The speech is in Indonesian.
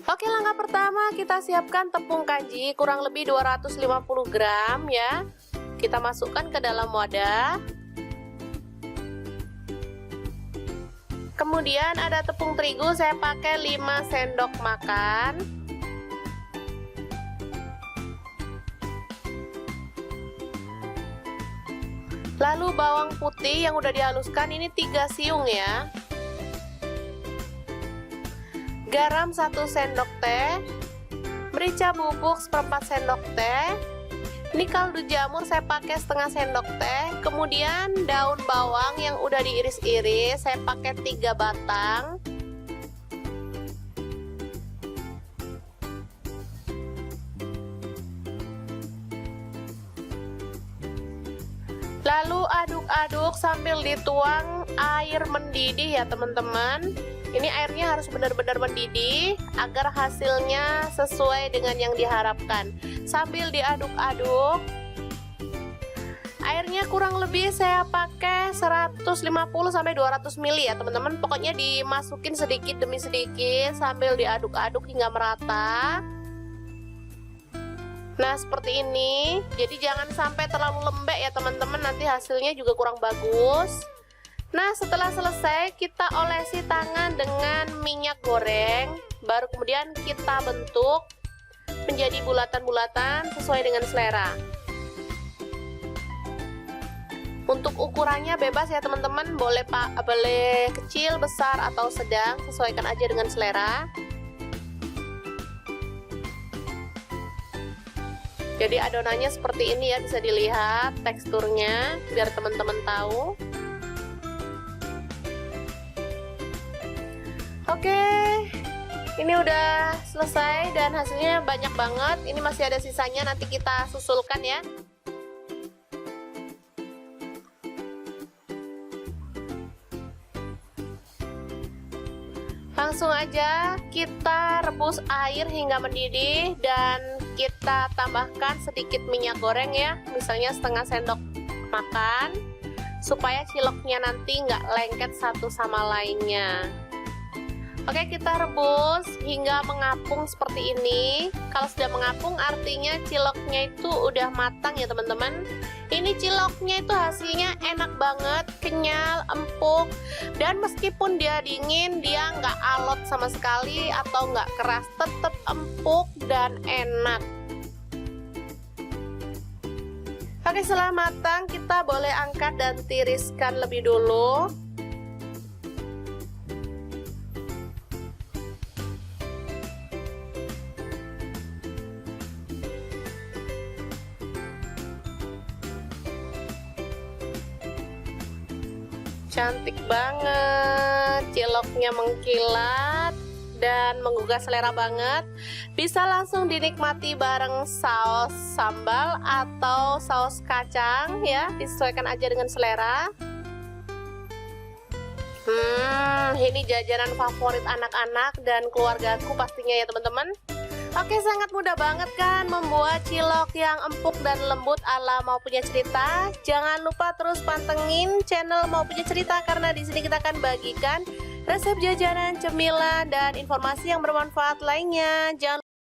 Oke, langkah pertama kita siapkan tepung kanji kurang lebih 250 gram ya. Kita masukkan ke dalam wadah. Kemudian ada tepung terigu, saya pakai 5 sendok makan. Lalu bawang putih yang udah dihaluskan ini 3 siung ya. Garam 1 sendok teh. Merica bubuk 1/4 sendok teh. Ini kaldu jamur saya pakai setengah sendok teh. Kemudian daun bawang yang udah diiris-iris saya pakai 3 batang. Lalu aduk-aduk sambil dituang air mendidih ya teman-teman. Ini airnya harus benar-benar mendidih agar hasilnya sesuai dengan yang diharapkan. Sambil diaduk-aduk, airnya kurang lebih saya pakai 150 sampai 200 ml ya teman-teman. Pokoknya dimasukin sedikit demi sedikit sambil diaduk-aduk hingga merata. Nah, seperti ini. Jadi jangan sampai terlalu lembek ya teman-teman, nanti hasilnya juga kurang bagus. Nah, setelah selesai kita olesi tangan dengan minyak goreng. Baru kemudian kita bentuk menjadi bulatan-bulatan sesuai dengan selera. Untuk ukurannya bebas ya teman-teman, boleh kecil, besar atau sedang, sesuaikan aja dengan selera. Jadi adonannya seperti ini ya, bisa dilihat teksturnya biar teman-teman tahu. Oke, ini udah selesai dan hasilnya banyak banget. Ini masih ada sisanya, nanti kita susulkan ya. Langsung aja kita rebus air hingga mendidih dan kita tambahkan sedikit minyak goreng ya, misalnya setengah sendok makan, supaya ciloknya nanti nggak lengket satu sama lainnya. Oke, kita rebus hingga mengapung seperti ini. Kalau sudah mengapung artinya ciloknya itu udah matang ya teman-teman. Ini ciloknya itu hasilnya enak banget, kenyal, empuk, dan meskipun dia dingin dia nggak alot sama sekali atau nggak keras, tetap empuk dan enak. Oke, setelah matang kita boleh angkat dan tiriskan lebih dulu. Cantik banget, ciloknya mengkilat dan menggugah selera banget. Bisa langsung dinikmati bareng saus sambal atau saus kacang ya, disesuaikan aja dengan selera. Ini jajanan favorit anak-anak dan keluargaku pastinya ya teman-teman. Oke, sangat mudah banget kan membuat cilok yang empuk dan lembut ala Mau Punya Cerita. Jangan lupa terus pantengin channel Mau Punya Cerita karena di sini kita akan bagikan resep jajanan, cemilan, dan informasi yang bermanfaat lainnya. Jangan